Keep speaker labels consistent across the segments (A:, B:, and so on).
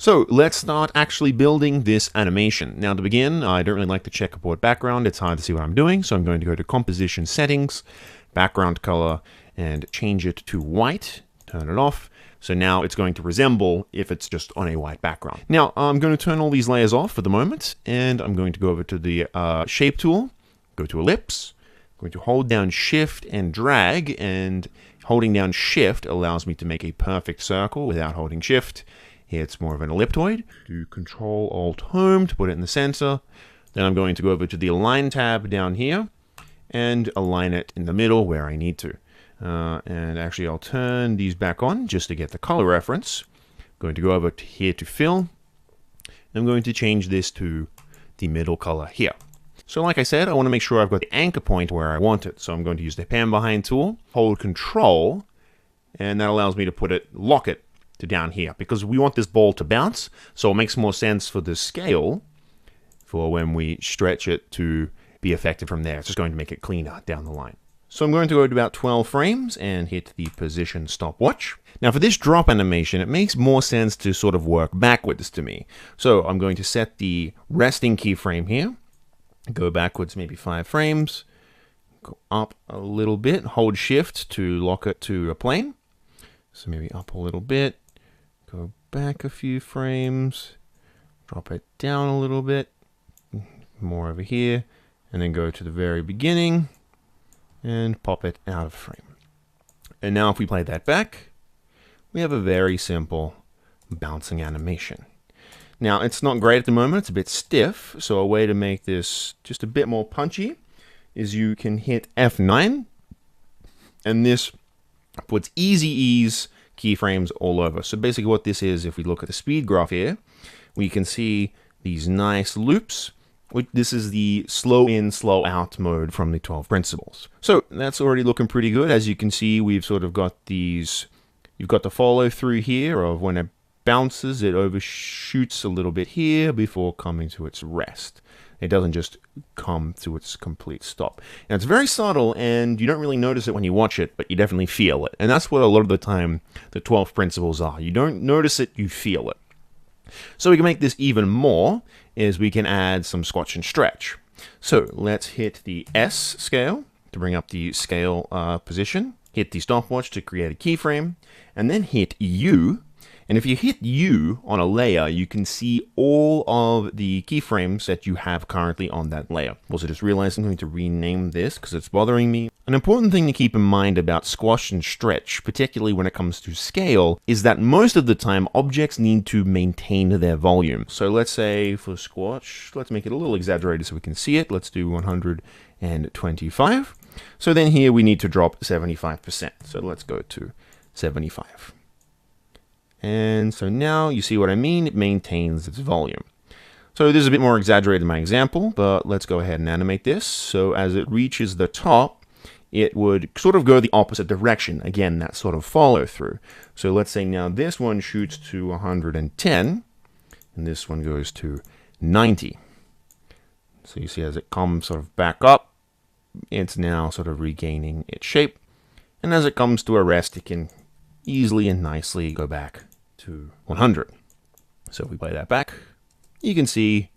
A: So let's start actually building this animation. Now to begin, I don't really like the checkerboard background. It's hard to see what I'm doing. So I'm going to go to Composition Settings, Background Color, and change it to white. Turn it off. So now it's going to resemble if it's just on a white background. Now I'm going to turn all these layers off for the moment, and I'm going to go over to the Shape tool, go to Ellipse, I'm going to hold down Shift and drag, and holding down Shift allows me to make a perfect circle without holding Shift. Here it's more of an elliptoid. Do Control-Alt-Home to put it in the center. Then I'm going to go over to the Align tab down here and align it in the middle where I need to. And actually I'll turn these back on just to get the color reference. I'm going to go over to here to Fill. I'm going to change this to the middle color here. So like I said, I want to make sure I've got the anchor point where I want it. So I'm going to use the Pan Behind tool, hold Control, and that allows me to lock it to down here, because we want this ball to bounce. So it makes more sense for the scale for when we stretch it to be effective from there. It's just going to make it cleaner down the line. So I'm going to go to about 12 frames and hit the position stopwatch. Now for this drop animation, it makes more sense to sort of work backwards to me. So I'm going to set the resting keyframe here, go backwards maybe 5 frames, go up a little bit, hold Shift to lock it to a plane. So maybe up a little bit, go back a few frames, drop it down a little bit, more over here, and then go to the very beginning and pop it out of frame. And now if we play that back, we have a very simple bouncing animation. Now it's not great at the moment, it's a bit stiff, so a way to make this just a bit more punchy is you can hit F9, and this puts easy ease keyframes all over. So basically what this is, if we look at the speed graph here, we can see these nice loops. This is the slow in, slow out mode from the 12 principles. So that's already looking pretty good. As you can see, we've sort of got these, you've got the follow through here of when it bounces, it overshoots a little bit here before coming to its rest. It doesn't just come to its complete stop. Now it's very subtle, and you don't really notice it when you watch it, but you definitely feel it. And that's what a lot of the time the 12 principles are. You don't notice it, you feel it. So we can make this even more, is we can add some squash and stretch. So let's hit the S scale to bring up the scale position, hit the stopwatch to create a keyframe, and then hit U. And if you hit U on a layer, you can see all of the keyframes that you have currently on that layer. Also just realized I'm going to rename this because it's bothering me. An important thing to keep in mind about squash and stretch, particularly when it comes to scale, is that most of the time objects need to maintain their volume. So let's say for squash, let's make it a little exaggerated so we can see it. Let's do 125. So then here we need to drop 75%. So let's go to 75. And so now you see what I mean, it maintains its volume. So this is a bit more exaggerated in my example, but let's go ahead and animate this. So as it reaches the top, it would sort of go the opposite direction. Again, that sort of follow through. So let's say now this one shoots to 110, and this one goes to 90. So you see as it comes sort of back up, it's now sort of regaining its shape. And as it comes to a rest, it can easily and nicely go back to 100. So if we play that back, you can see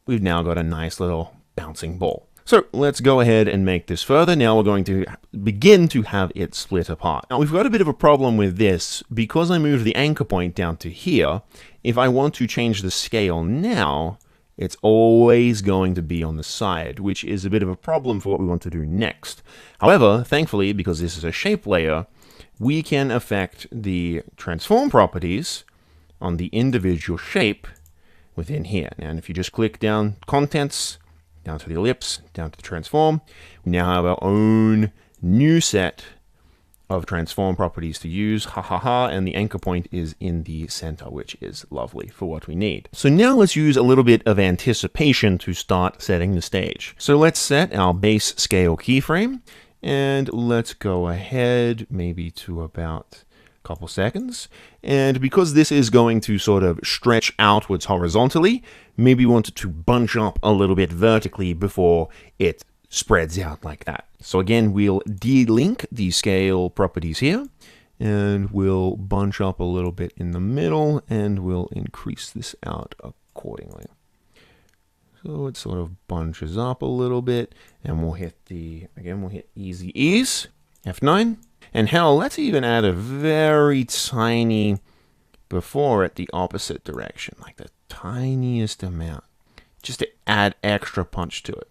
A: we've now got a nice little bouncing ball. So let's go ahead and make this further. Now we're going to begin to have it split apart. Now we've got a bit of a problem with this because I moved the anchor point down to here. If I want to change the scale now, it's always going to be on the side, which is a bit of a problem for what we want to do next. However, thankfully, because this is a shape layer, we can affect the transform properties on the individual shape within here. And if you just click down contents, down to the ellipse, down to the transform, we now have our own new set of transform properties to use, and the anchor point is in the center, which is lovely for what we need. So now let's use a little bit of anticipation to start setting the stage. So let's set our base scale keyframe, and let's go ahead maybe to about a couple seconds. And because this is going to sort of stretch outwards horizontally, maybe we want it to bunch up a little bit vertically before it spreads out like that. So again, we'll delink the scale properties here, and we'll bunch up a little bit in the middle, and we'll increase this out accordingly. So it sort of bunches up a little bit, and we'll hit we'll hit easy ease, F9. And hell, let's even add a very tiny before at the opposite direction, like the tiniest amount, just to add extra punch to it.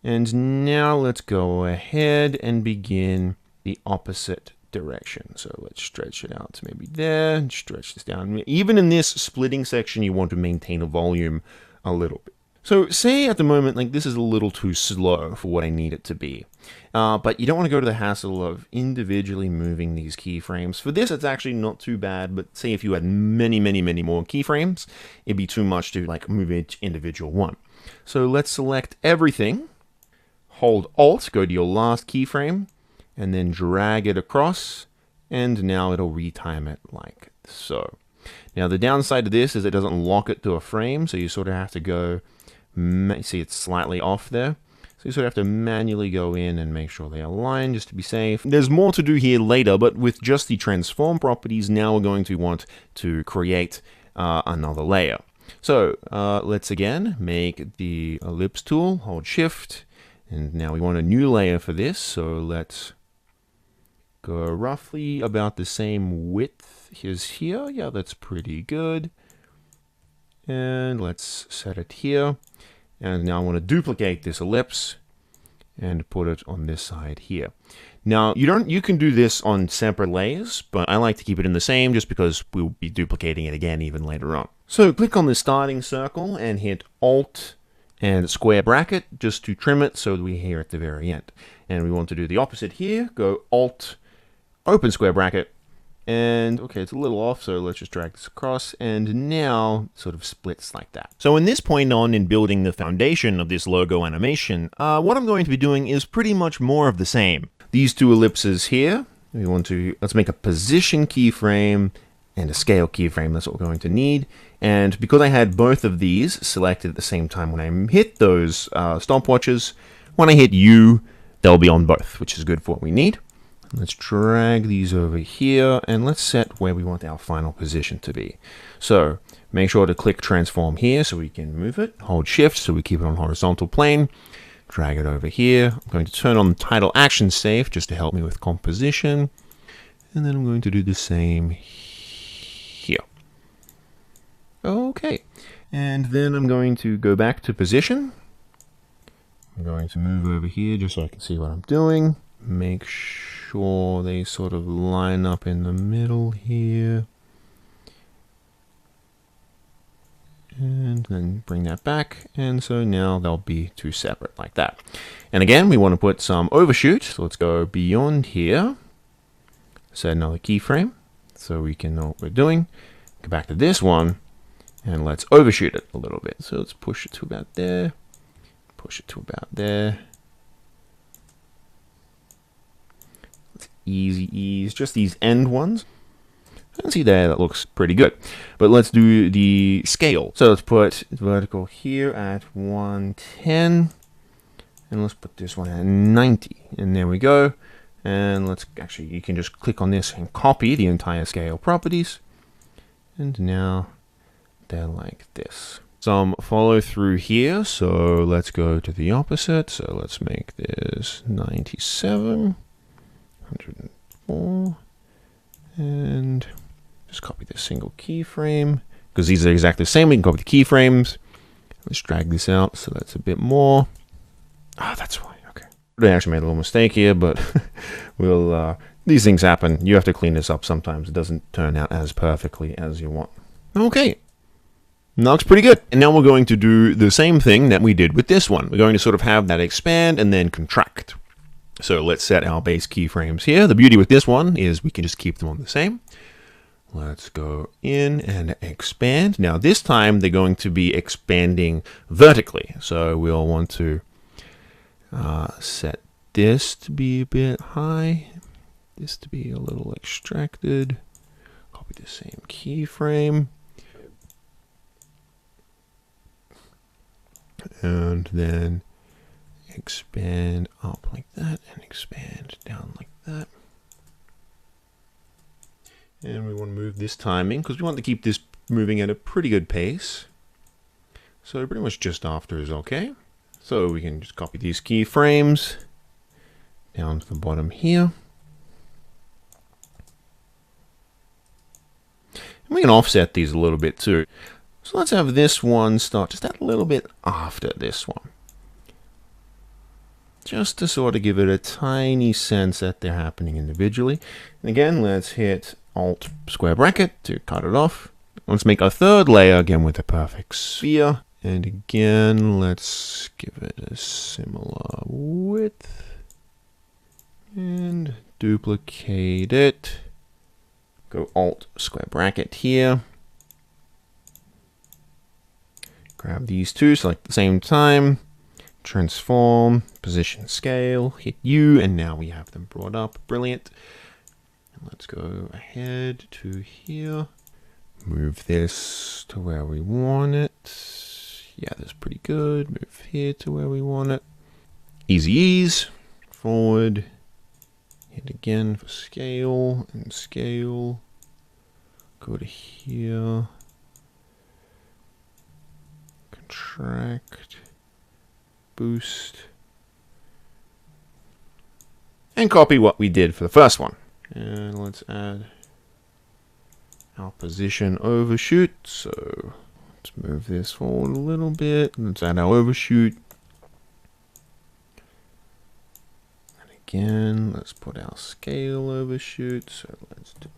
A: And now let's go ahead and begin the opposite direction. So let's stretch it out to maybe there, and stretch this down. Even in this splitting section, you want to maintain a volume a little bit. So say at the moment, like this is a little too slow for what I need it to be. But you don't want to go to the hassle of individually moving these keyframes. For this, it's actually not too bad, but say if you had many more keyframes, it'd be too much to like move each individual one. So let's select everything, hold Alt, go to your last keyframe, and then drag it across, and now it'll retime it like so. Now the downside of this is it doesn't lock it to a frame, so you sort of have to go, see it's slightly off there. So you sort of have to manually go in and make sure they align just to be safe. There's more to do here later, but with just the transform properties, now we're going to want to create another layer. So let's again make the ellipse tool, hold Shift, and now we want a new layer for this. So let's go roughly about the same width as here. Yeah, that's pretty good. And let's set it here. And now I want to duplicate this ellipse and put it on this side here. Now you can do this on separate layers, but I like to keep it in the same just because we'll be duplicating it again even later on. So click on the starting circle and hit Alt and square bracket just to trim it so that we're here at the very end. And we want to do the opposite here. Go Alt, open square bracket, and okay, it's a little off, so let's just drag this across, and now it sort of splits like that. So in this point on in building the foundation of this logo animation, what I'm going to be doing is pretty much more of the same. These two ellipses here, let's make a position keyframe and a scale keyframe. That's what we're going to need. And because I had both of these selected at the same time when I hit those stopwatches, when I hit U, they'll be on both, which is good for what we need. Let's drag these over here, and let's set where we want our final position to be. So make sure to click transform here so we can move it. Hold Shift so we keep it on horizontal plane. Drag it over here. I'm going to turn on title action safe just to help me with composition. And then I'm going to do the same here. Okay. And then I'm going to go back to position. I'm going to move over here just so I can see what I'm doing. Make sure they sort of line up in the middle here. And then bring that back. And so now they'll be two separate like that. And again, we want to put some overshoot. So let's go beyond here. Set another keyframe so we can know what we're doing. Go back to this one and let's overshoot it a little bit. So let's push it to about there. Push it to about there. Easy ease, just these end ones. And see there, that looks pretty good. But let's do the scale. So let's put vertical here at 110. And let's put this one at 90. And there we go. And let's actually, you can just click on this and copy the entire scale properties. And now they're like this. Some follow through here. So let's go to the opposite. So let's make this 97. 104, and just copy this single keyframe because these are exactly the same. We can copy the keyframes. Let's drag this out so that's a bit more. That's fine. Okay, I actually made a little mistake here, but we'll. These things happen. You have to clean this up sometimes. It doesn't turn out as perfectly as you want. Okay. That looks pretty good. And now we're going to do the same thing that we did with this one. We're going to sort of have that expand and then contract. So let's set our base keyframes here. The beauty with this one is we can just keep them on the same. Let's go in and expand. Now this time they're going to be expanding vertically. So we'll want to set this to be a bit high, this to be a little extracted. Copy the same keyframe. And then expand up like that and expand down like that. And we want to move this timing because we want to keep this moving at a pretty good pace. So pretty much just after is okay. So we can just copy these keyframes down to the bottom here. And we can offset these a little bit too. So let's have this one start just a little bit after this one. Just to sort of give it a tiny sense that they're happening individually. And again, let's hit Alt square bracket to cut it off. Let's make a third layer again with a perfect sphere. And again, let's give it a similar width. And duplicate it. Go Alt square bracket here. Grab these two, select at the same time. Transform, position scale, hit U, and now we have them brought up. Brilliant. And let's go ahead to here. Move this to where we want it. Yeah, that's pretty good. Move here to where we want it. Easy ease. Forward. Hit again for scale and scale. Go to here. Contract. Boost. And copy what we did for the first one. And let's add our position overshoot. So let's move this forward a little bit. Let's add our overshoot. And again, let's put our scale overshoot. So let's do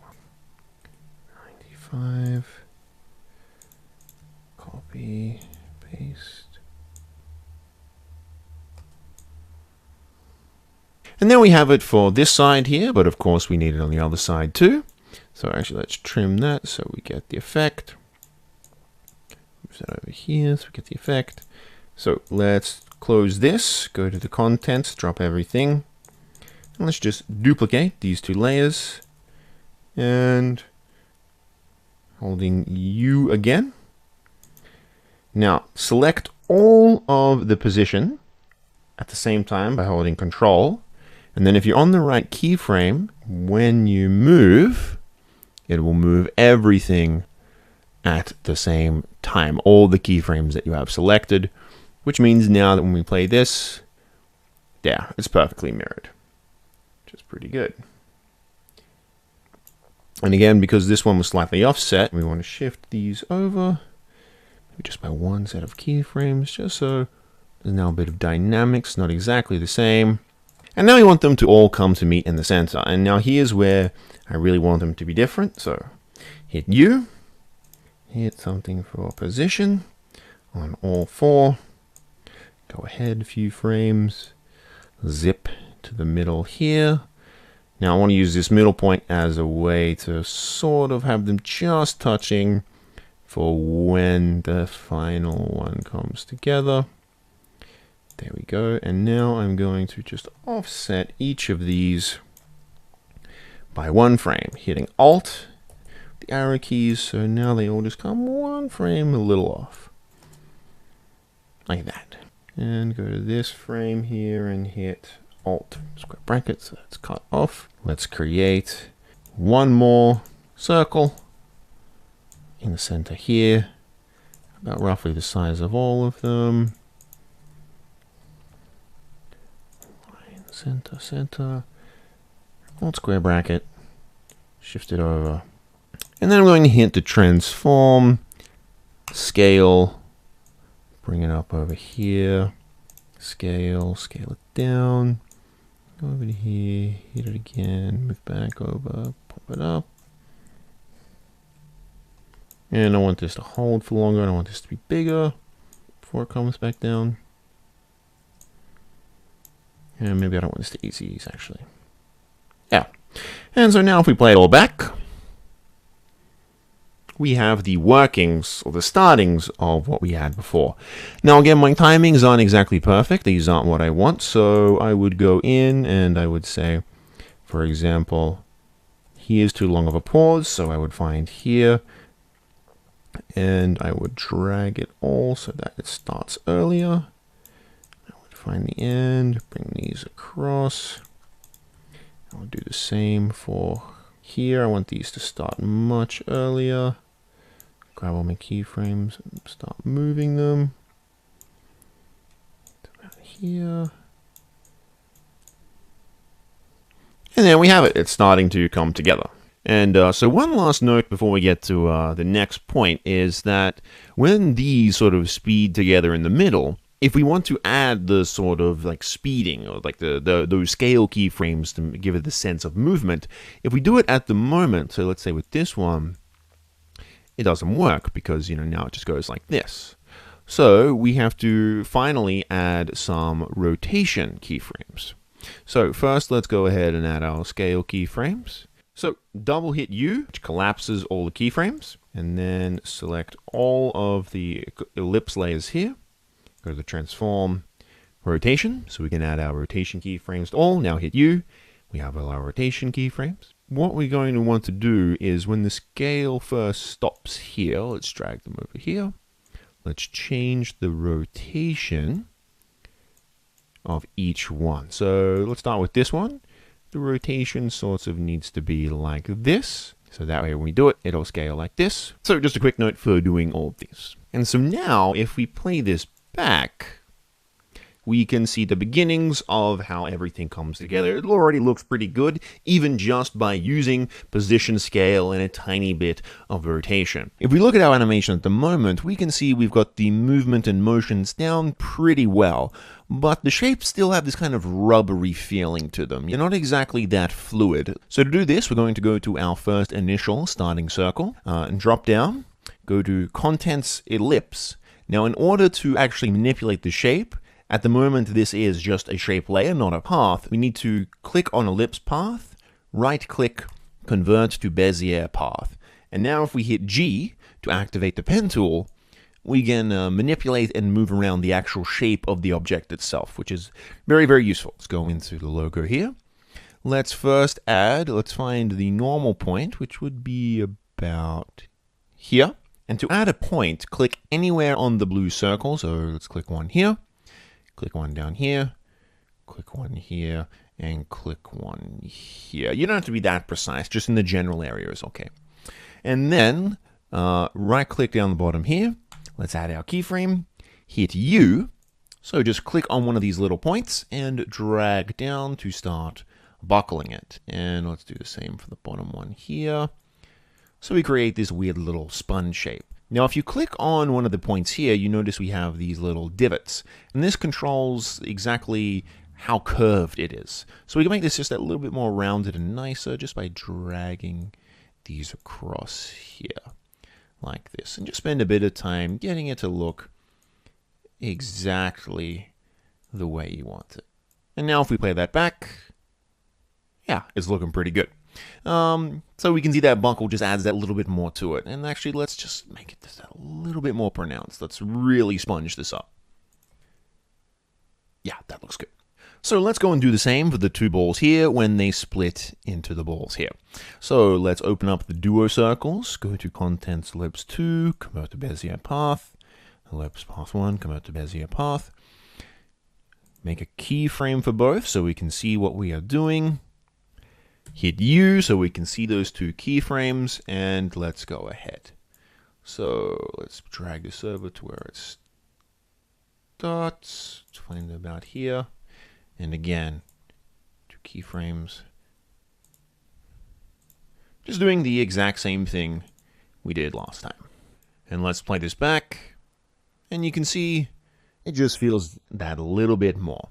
A: 95. Copy, paste. And then we have it for this side here, but of course we need it on the other side too. So actually let's trim that so we get the effect. Move that over here so we get the effect. So let's close this, go to the contents, drop everything. And let's just duplicate these two layers. And holding U again. Now select all of the position at the same time by holding Control. And then if you're on the right keyframe, when you move, it will move everything at the same time, all the keyframes that you have selected, which means now that when we play this, yeah, it's perfectly mirrored, which is pretty good. And again, because this one was slightly offset, we want to shift these over, maybe just by one set of keyframes, just so there's now a bit of dynamics, not exactly the same. And now we want them to all come to meet in the center. And now here's where I really want them to be different. So hit U, hit something for position on all four. Go ahead a few frames, zip to the middle here. Now I want to use this middle point as a way to sort of have them just touching for when the final one comes together. There we go. And now I'm going to just offset each of these by one frame, hitting Alt, the arrow keys. So now they all just come one frame a little off, like that. And go to this frame here and hit Alt square bracket. So that's cut off. Let's create one more circle in the center here, about roughly the size of all of them. Center, center, Alt square bracket, shift it over. And then I'm going to hit the transform, scale, bring it up over here, scale, scale it down, go over to here, hit it again, move back over, pop it up. And I want this to hold for longer, I don't want this to be bigger before it comes back down. And maybe I don't want this to easy ease, actually. Yeah. And so now if we play it all back, we have the workings, or the startings of what we had before. Now again, my timings aren't exactly perfect. These aren't what I want. So I would go in and I would say, for example, here's too long of a pause. So I would find here and I would drag it all so that it starts earlier. Find the end, bring these across. I'll do the same for here. I want these to start much earlier. Grab all my keyframes and start moving them. Around here. And there we have it. It's starting to come together. And so one last note before we get to the next point is that when these sort of speed together in the middle, if we want to add the sort of like speeding or like those scale keyframes to give it the sense of movement, if we do it at the moment, so let's say with this one, it doesn't work because, you know, now it just goes like this. So we have to finally add some rotation keyframes. So first, let's go ahead and add our scale keyframes. So double hit U, which collapses all the keyframes, and then select all of the ellipse layers here. Go to the transform rotation, so we can add our rotation keyframes to all. Now hit U, we have all our rotation keyframes. What we're going to want to do is when the scale first stops here, let's drag them over here. Let's change the rotation of each one. So let's start with this one. The rotation sort of needs to be like this. So that way when we do it, it'll scale like this. So just a quick note for doing all of these. And so now if we play this back, we can see the beginnings of how everything comes together. It already looks pretty good, even just by using position scale and a tiny bit of rotation. If we look at our animation at the moment, we can see we've got the movement and motions down pretty well, but the shapes still have this kind of rubbery feeling to them. They're not exactly that fluid. So to do this, we're going to go to our first initial starting circle and drop down, go to Contents Ellipse. Now, in order to actually manipulate the shape, at the moment this is just a shape layer, not a path, we need to click on Ellipse Path, right-click, Convert to Bezier Path. And now if we hit G to activate the pen tool, we can manipulate and move around the actual shape of the object itself, which is very, very useful. Let's go into the logo here. Let's first let's find the normal point, which would be about here. And to add a point, click anywhere on the blue circle. So let's click one here, click one down here, click one here, and click one here. You don't have to be that precise, just in the general area is okay. And then right-click down the bottom here. Let's add our keyframe, hit U. So just click on one of these little points and drag down to start buckling it. And let's do the same for the bottom one here. So we create this weird little sponge shape. Now, if you click on one of the points here, you notice we have these little divots. And this controls exactly how curved it is. So we can make this just a little bit more rounded and nicer just by dragging these across here like this. And just spend a bit of time getting it to look exactly the way you want it. And now if we play that back, yeah, it's looking pretty good. So we can see that buckle just adds that little bit more to it. And actually, let's just make it just a little bit more pronounced. Let's really sponge this up. Yeah, that looks good. So let's go and do the same for the two balls here when they split into the balls here. So let's open up the duo circles, go to Contents Ellipse 2, convert to Bezier Path, Ellipse Path 1, convert to Bezier Path. Make a keyframe for both so we can see what we are doing. Hit U so we can see those two keyframes, and let's go ahead. So let's drag this over to where it starts. Let's find it about here. And again, two keyframes. Just doing the exact same thing we did last time. And let's play this back. And you can see it just feels that a little bit more.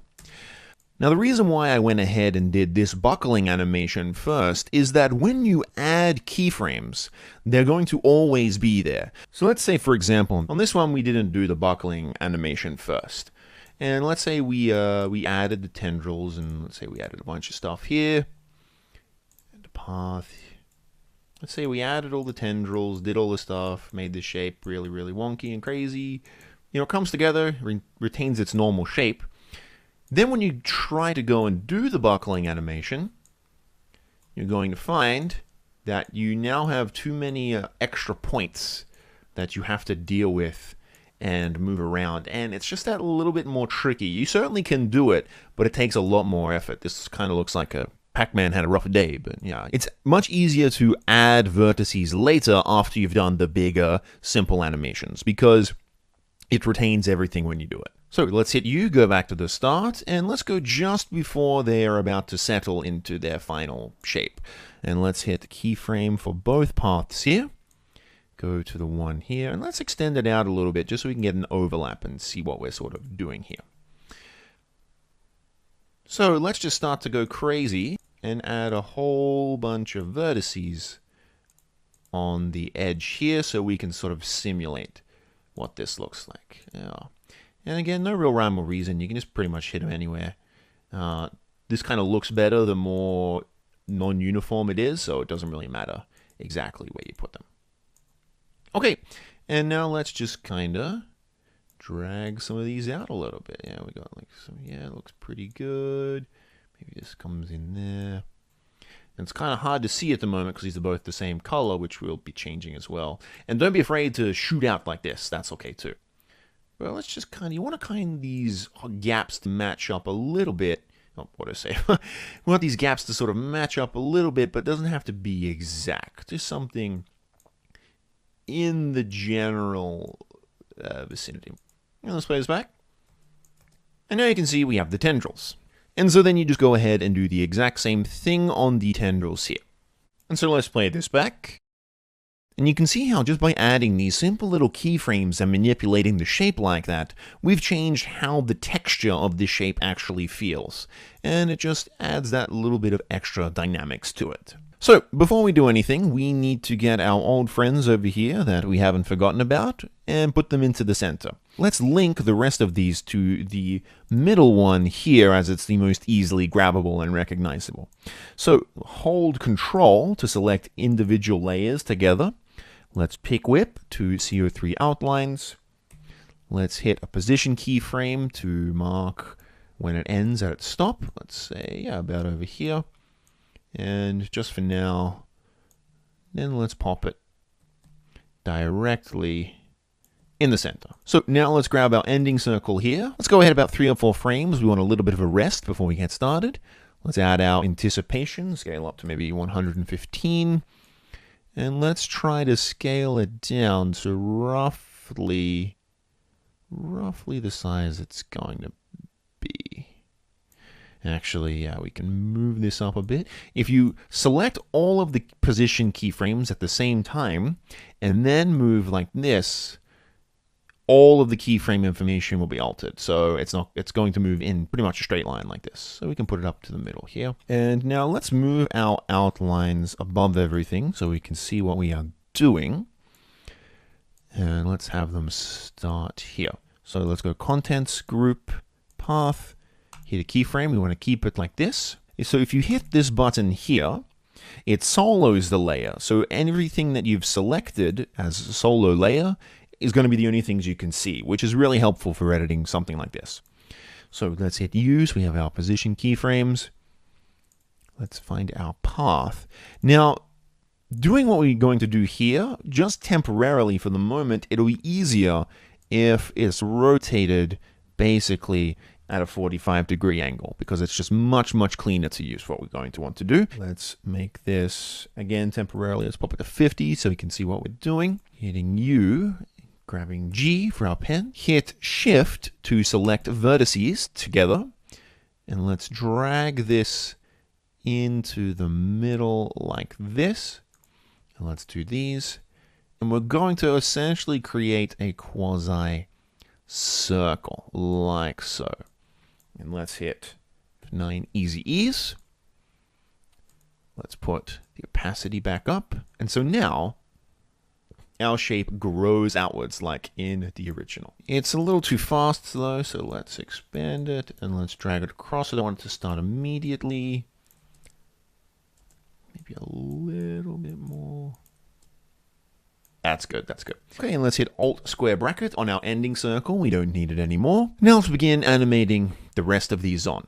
A: Now, the reason why I went ahead and did this buckling animation first is that when you add keyframes, they're going to always be there. So let's say, for example, on this one, we didn't do the buckling animation first. And let's say we added the tendrils, and let's say we added a bunch of stuff here. And the path. Let's say we added all the tendrils, did all the stuff, made the shape really, really wonky and crazy. You know, it comes together, retains its normal shape. Then when you try to go and do the buckling animation, you're going to find that you now have too many extra points that you have to deal with and move around. And it's just that little bit more tricky. You certainly can do it, but it takes a lot more effort. This kind of looks like a Pac-Man had a rough day, but yeah. It's much easier to add vertices later after you've done the bigger, simple animations, because it retains everything when you do it. So let's hit U, go back to the start, and let's go just before they're about to settle into their final shape. And let's hit the keyframe for both paths here. Go to the one here, and let's extend it out a little bit just so we can get an overlap and see what we're sort of doing here. So let's just start to go crazy and add a whole bunch of vertices on the edge here so we can sort of simulate what this looks like. Yeah. And again, no real rhyme or reason. You can just pretty much hit them anywhere. This kind of looks better the more non-uniform it is, so it doesn't really matter exactly where you put them. Okay, and now let's just kind of drag some of these out a little bit. Yeah, we got like some, yeah, it looks pretty good. Maybe this comes in there. And it's kind of hard to see at the moment because these are both the same color, which we'll be changing as well. And don't be afraid to shoot out like this. That's okay too. But let's just kind of, you want to kind these gaps to match up a little bit. Oh, what did I say? We want these gaps to sort of match up a little bit, but it doesn't have to be exact. Just something in the general vicinity. And let's play this back. And now you can see we have the tendrils. And so then you just go ahead and do the exact same thing on the tendrils here. And so let's play this back. And you can see how just by adding these simple little keyframes and manipulating the shape like that, we've changed how the texture of this shape actually feels. And it just adds that little bit of extra dynamics to it. So, before we do anything, we need to get our old friends over here that we haven't forgotten about and put them into the center. Let's link the rest of these to the middle one here as it's the most easily grabbable and recognizable. So, hold Control to select individual layers together. Let's pick whip to CO3 outlines. Let's hit a position keyframe to mark when it ends at its stop. Let's say, yeah, about over here. And just for now, then let's pop it directly in the center. So now let's grab our ending circle here. Let's go ahead about 3 or 4 frames. We want a little bit of a rest before we get started. Let's add our anticipation, scale up to maybe 115. And let's try to scale it down to roughly the size it's going to be. Actually, yeah, we can move this up a bit. If you select all of the position keyframes at the same time, and then move like this, all of the keyframe information will be altered. So it's going to move in pretty much a straight line like this. So we can put it up to the middle here. And now let's move our outlines above everything so we can see what we are doing. And let's have them start here. So let's go Contents, Group, Path. Hit a keyframe, we want to keep it like this. So if you hit this button here, it solos the layer. So everything that you've selected as a solo layer is going to be the only things you can see, which is really helpful for editing something like this. So let's hit use, we have our position keyframes. Let's find our path. Now, doing what we're going to do here, just temporarily for the moment, it'll be easier if it's rotated basically at a 45-degree angle, because it's just much cleaner to use for what we're going to want to do. Let's make this, again, temporarily, let's pop it to 50 so we can see what we're doing. Hitting U, grabbing G for our pen. Hit Shift to select vertices together. And let's drag this into the middle like this. And let's do these. And we're going to essentially create a quasi circle like so. And let's hit 9 easy ease. Let's put the opacity back up. And so now our shape grows outwards like in the original. It's a little too fast though, so let's expand it and let's drag it across. I don't want it to start immediately. Maybe a little bit more. That's good, that's good. Okay, and let's hit Alt square bracket on our ending circle. We don't need it anymore. Now let's begin animating the rest of these on.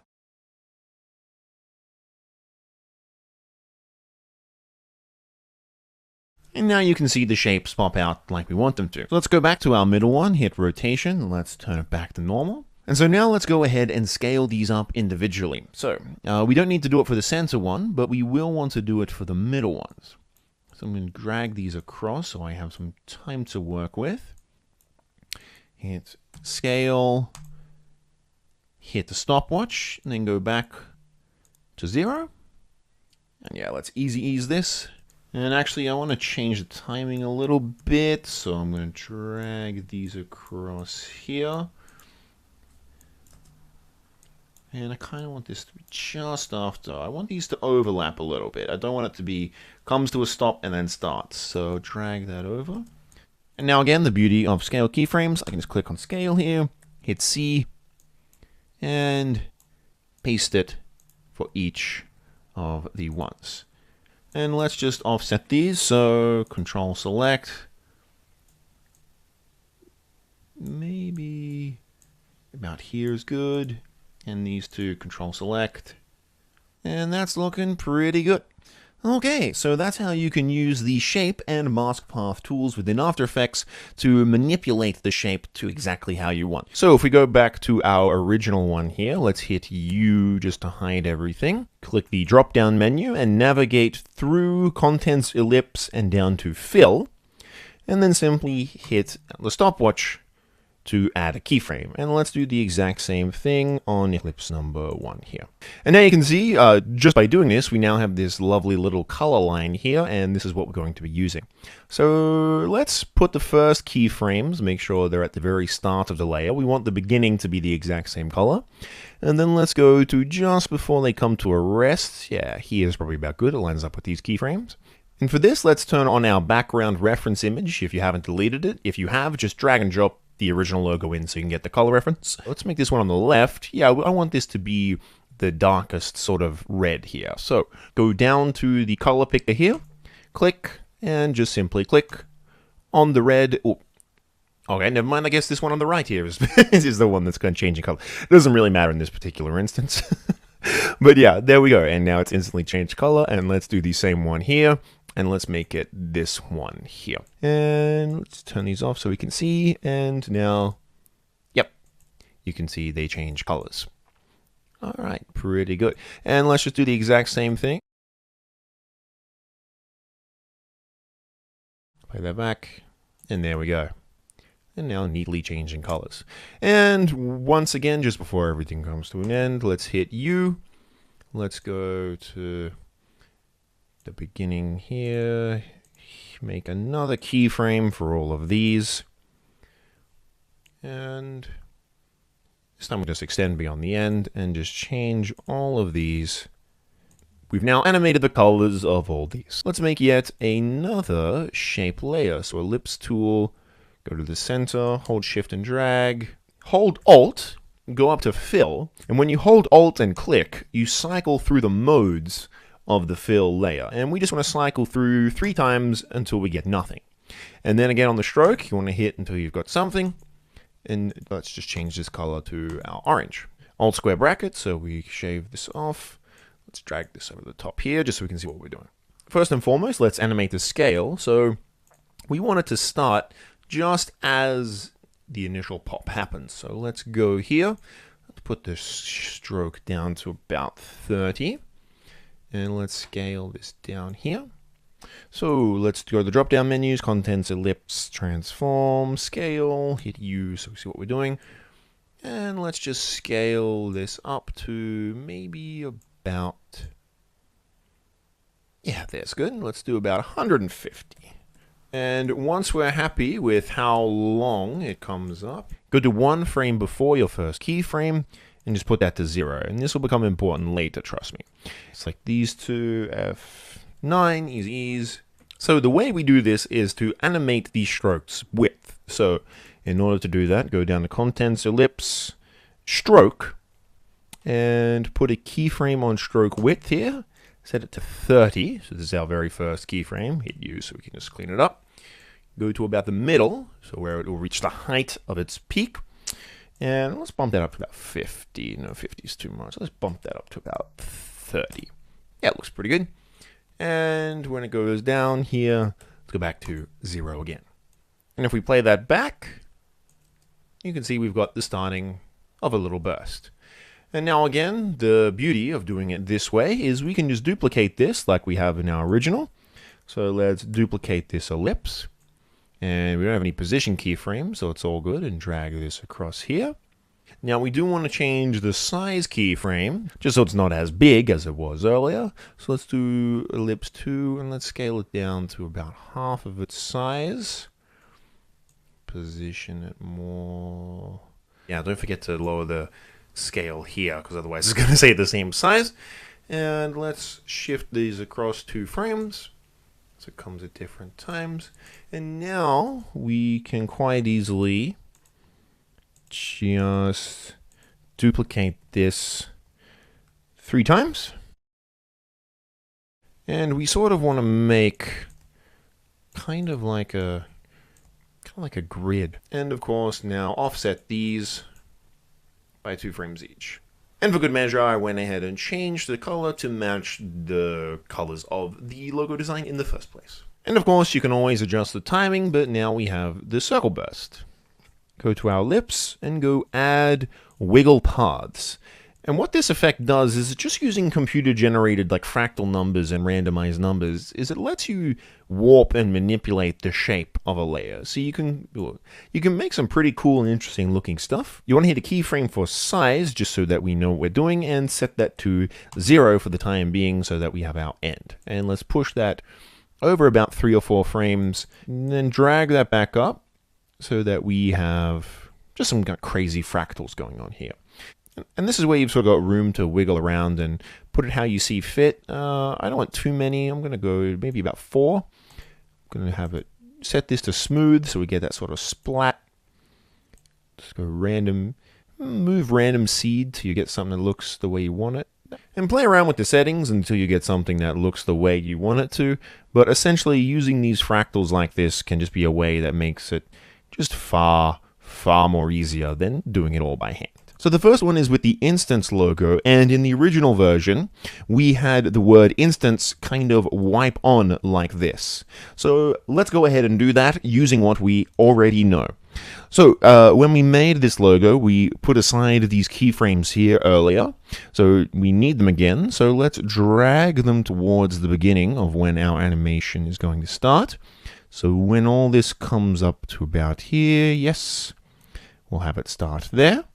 A: And now you can see the shapes pop out like we want them to. So let's go back to our middle one, hit rotation, and let's turn it back to normal. And so now let's go ahead and scale these up individually. So we don't need to do it for the center one, but we will want to do it for the middle ones. So I'm going to drag these across so I have some time to work with. Hit scale, hit the stopwatch, and then go back to 0. And yeah, let's easy ease this. And actually, I want to change the timing a little bit, so I'm going to drag these across here. And I kind of want this to be just after. I want these to overlap a little bit. I don't want it to be comes to a stop and then starts. So drag that over. And now again, the beauty of scale keyframes, I can just click on scale here, hit C, and paste it for each of the ones. And let's just offset these. So Control Select. Maybe about here is good. And these two, Control Select. And that's looking pretty good. Okay, so that's how you can use the shape and mask path tools within After Effects to manipulate the shape to exactly how you want. So if we go back to our original one here, let's hit U just to hide everything. Click the drop-down menu and navigate through Contents Ellipse and down to Fill. And then simply hit the stopwatch to add a keyframe. And let's do the exact same thing on ellipse number 1 here. And now you can see, just by doing this, we now have this lovely little color line here, and this is what we're going to be using. So let's put the first keyframes, make sure they're at the very start of the layer. We want the beginning to be the exact same color. And then let's go to just before they come to a rest. Yeah, here's probably about good. It lines up with these keyframes. And for this, let's turn on our background reference image if you haven't deleted it. If you have, just drag and drop the original logo in so you can get the color reference. Let's make this one on the left. Yeah, I want this to be the darkest sort of red here. So go down to the color picker here, click, and just simply click on the red. Oh, okay, never mind. I guess this one on the right here is, is the one that's going to change in color. It doesn't really matter in this particular instance. But yeah, there we go. And now it's instantly changed color. And let's do the same one here. And let's make it this one here. And let's turn these off so we can see. And now, yep, you can see they change colors. All right, pretty good. And let's just do the exact same thing. Play that back. And there we go. And now neatly changing colors. And once again, just before everything comes to an end, let's hit U. Let's go to the beginning here, make another keyframe for all of these, and this time we'll just extend beyond the end and just change all of these. We've now animated the colors of all these. Let's make yet another shape layer. So ellipse tool, go to the center, hold shift and drag, hold alt, go up to fill, and when you hold alt and click, you cycle through the modes of the fill layer. And we just want to cycle through 3 times until we get nothing. And then again on the stroke, you want to hit until you've got something. And let's just change this color to our orange. Alt square bracket, so we shave this off. Let's drag this over the top here just so we can see what we're doing. First and foremost, let's animate the scale. So we want it to start just as the initial pop happens. So let's go here. Let's put the stroke down to about 30. And let's scale this down here. So let's go to the drop-down menus, Contents, Ellipse, Transform, Scale, hit U so we see what we're doing. And let's just scale this up to maybe about, yeah, that's good. Let's do about 150. And once we're happy with how long it comes up, go to 1 frame before your first keyframe, and just put that to 0. And this will become important later, trust me. It's like these two, F9, ease. So the way we do this is to animate the strokes width. So in order to do that, go down to Contents, Ellipse, Stroke, and put a keyframe on stroke width here. Set it to 30. So this is our very first keyframe. Hit U so we can just clean it up. Go to about the middle, so where it will reach the height of its peak. And let's bump that up to about 50. No, 50 is too much. Let's bump that up to about 30. Yeah, it looks pretty good. And when it goes down here, let's go back to 0 again. And if we play that back, you can see we've got the starting of a little burst. And now again, the beauty of doing it this way is we can just duplicate this like we have in our original. So let's duplicate this ellipse. And we don't have any position keyframes, so it's all good, and drag this across here. Now we do want to change the size keyframe, just so it's not as big as it was earlier. So let's do ellipse 2, and let's scale it down to about half of its size. Position it more. Yeah, don't forget to lower the scale here, because otherwise it's going to stay the same size. And let's shift these across 2 frames. So it comes at different times. And now we can quite easily just duplicate this 3 times. And we sort of want to make kind of like a grid. And of course now offset these by 2 frames each. And for good measure, I went ahead and changed the color to match the colors of the logo design in the first place. And of course, you can always adjust the timing, but now we have the circle burst. Go to our ellipse and go add wiggle paths. And what this effect does is just using computer-generated like fractal numbers and randomized numbers is it lets you warp and manipulate the shape of a layer. So you can make some pretty cool and interesting looking stuff. You want to hit a keyframe for size just so that we know what we're doing, and set that to 0 for the time being so that we have our end. And let's push that over about 3 or 4 frames, and then drag that back up so that we have just some kind of crazy fractals going on here. And this is where you've sort of got room to wiggle around and put it how you see fit. I don't want too many. I'm going to go maybe about 4. I'm going to have it set this to smooth so we get that sort of splat. Just go random, move random seed till you get something that looks the way you want it. And play around with the settings until you get something that looks the way you want it to. But essentially using these fractals like this can just be a way that makes it just far more easier than doing it all by hand. So the first one is with the instance logo, and in the original version, we had the word instance kind of wipe on like this. So let's go ahead and do that using what we already know. So when we made this logo, we put aside these keyframes here earlier, so we need them again. So let's drag them towards the beginning of when our animation is going to start. So when all this comes up to about here, yes, we'll have it start there.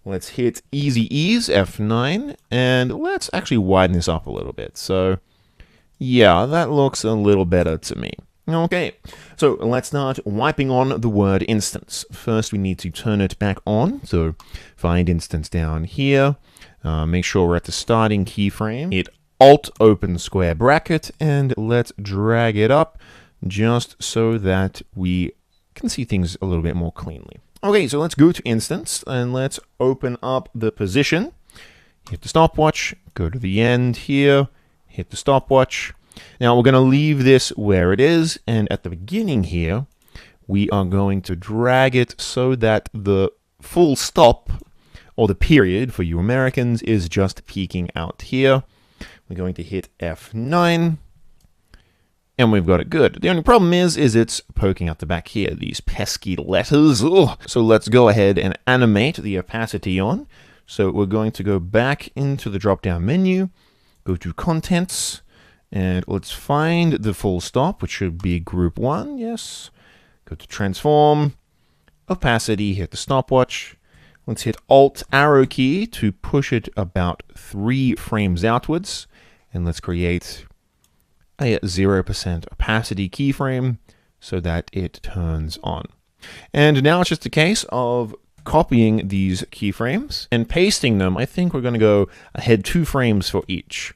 A: Let's hit easy ease, F9, and let's actually widen this up a little bit. So yeah, that looks a little better to me. Okay, so let's start wiping on the word instance. First, we need to turn it back on. So find instance down here. Make sure we're at the starting keyframe. Hit Alt, open square bracket, and let's drag it up just so that we can see things a little bit more cleanly. Okay, so let's go to instance and let's open up the position. Hit the stopwatch, go to the end here, hit the stopwatch. Now we're going to leave this where it is, and at the beginning here, we are going to drag it so that the full stop, or the period for you Americans, is just peeking out here. We're going to hit F9. And we've got it good. The only problem is it's poking out the back here, these pesky letters. Ugh. So let's go ahead and animate the opacity on. So we're going to go back into the drop-down menu, go to Contents, and let's find the full stop, which should be group 1, yes. Go to Transform, Opacity, hit the stopwatch. Let's hit Alt arrow key to push it about 3 frames outwards. And let's create a 0% opacity keyframe so that it turns on. And now it's just a case of copying these keyframes and pasting them. I think we're going to go ahead 2 frames for each.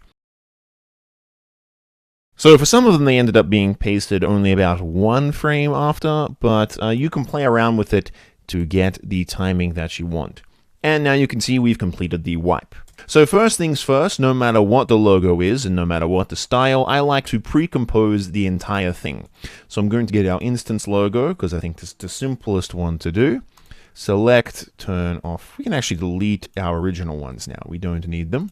A: So for some of them, they ended up being pasted only about 1 frame after, but you can play around with it to get the timing that you want. And now you can see we've completed the wipe. So first things first, no matter what the logo is and no matter what the style, I like to pre-compose the entire thing. So I'm going to get our instance logo because I think this is the simplest one to do. Select, turn off. We can actually delete our original ones now. We don't need them.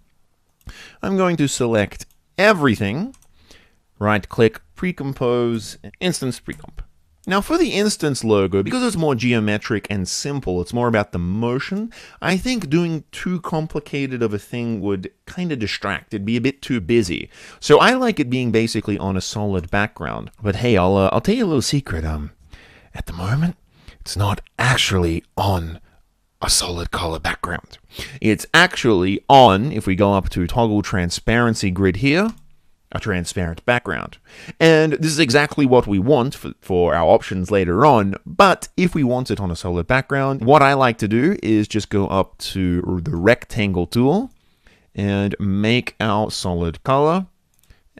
A: I'm going to select everything, right click, pre-compose, instance pre-comp. Now for the instance logo, because it's more geometric and simple, it's more about the motion, I think doing too complicated of a thing would kind of distract. It'd be a bit too busy. So I like it being basically on a solid background. But hey, I'll tell you a little secret. At the moment, it's not actually on a solid color background. It's actually on, if we go up to toggle transparency grid here, a transparent background. And this is exactly what we want for our options later on, but if we want it on a solid background, what I like to do is just go up to the rectangle tool and make our solid color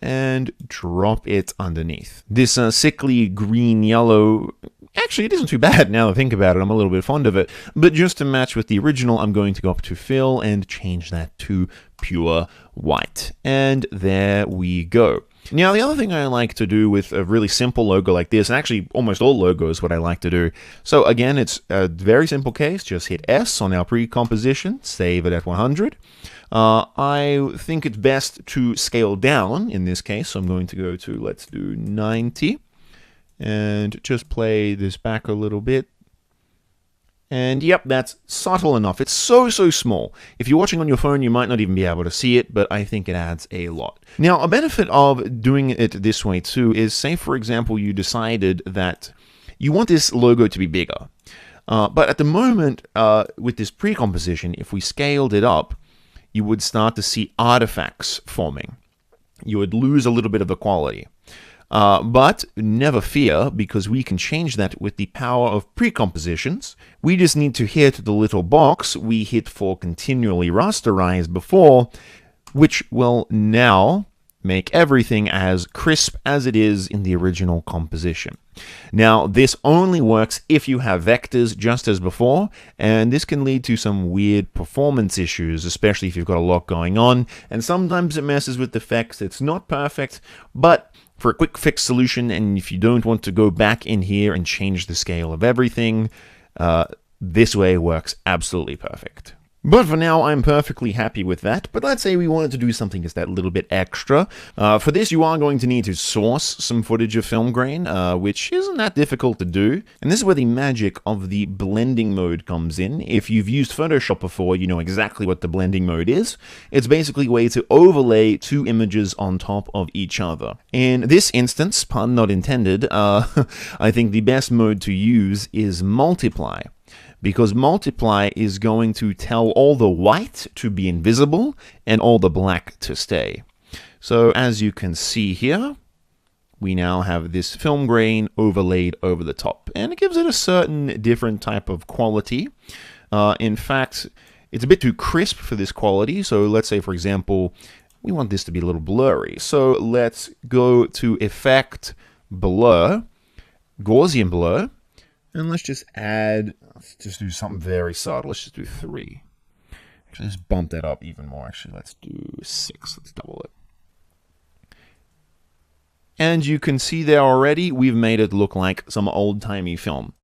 A: and drop it underneath. This sickly green-yellow, actually it isn't too bad now that I think about it, I'm a little bit fond of it, but just to match with the original, I'm going to go up to fill and change that to pure white. And there we go. Now, the other thing I like to do with a really simple logo like this, and actually almost all logos what I like to do. So again, it's a very simple case. Just hit S on our pre-composition, save it at 100. I think it's best to scale down in this case. So I'm going to go to, let's do 90. And just play this back a little bit. And yep, that's subtle enough. It's so small. If you're watching on your phone, you might not even be able to see it, but I think it adds a lot. Now, a benefit of doing it this way too is, say for example, you decided that you want this logo to be bigger. But at the moment, with this pre-composition, if we scaled it up, you would start to see artifacts forming. You would lose a little bit of the quality. But never fear, because we can change that with the power of pre-compositions. We just need to hit the little box we hit for continually rasterize before, which will now make everything as crisp as it is in the original composition. Now, this only works if you have vectors just as before, and this can lead to some weird performance issues, especially if you've got a lot going on, and sometimes it messes with the effects. It's not perfect, but for a quick fix solution, and if you don't want to go back in here and change the scale of everything, this way works absolutely perfect. But for now, I'm perfectly happy with that. But let's say we wanted to do something just that little bit extra. For this, you are going to need to source some footage of film grain, which isn't that difficult to do. And this is where the magic of the blending mode comes in. If you've used Photoshop before, you know exactly what the blending mode is. It's basically a way to overlay two images on top of each other. In this instance, pun not intended, I think the best mode to use is multiply. Because multiply is going to tell all the white to be invisible and all the black to stay. So as you can see here, we now have this film grain overlaid over the top, and it gives it a certain different type of quality. In fact, it's a bit too crisp for this quality. So let's say, for example, we want this to be a little blurry. So let's go to Effect, Blur, Gaussian Blur, and let's just add, let's just do something very subtle. Let's just do 3. Actually, let's bump that up even more. Actually, let's do 6. Let's double it. And you can see there already, we've made it look like some old-timey film.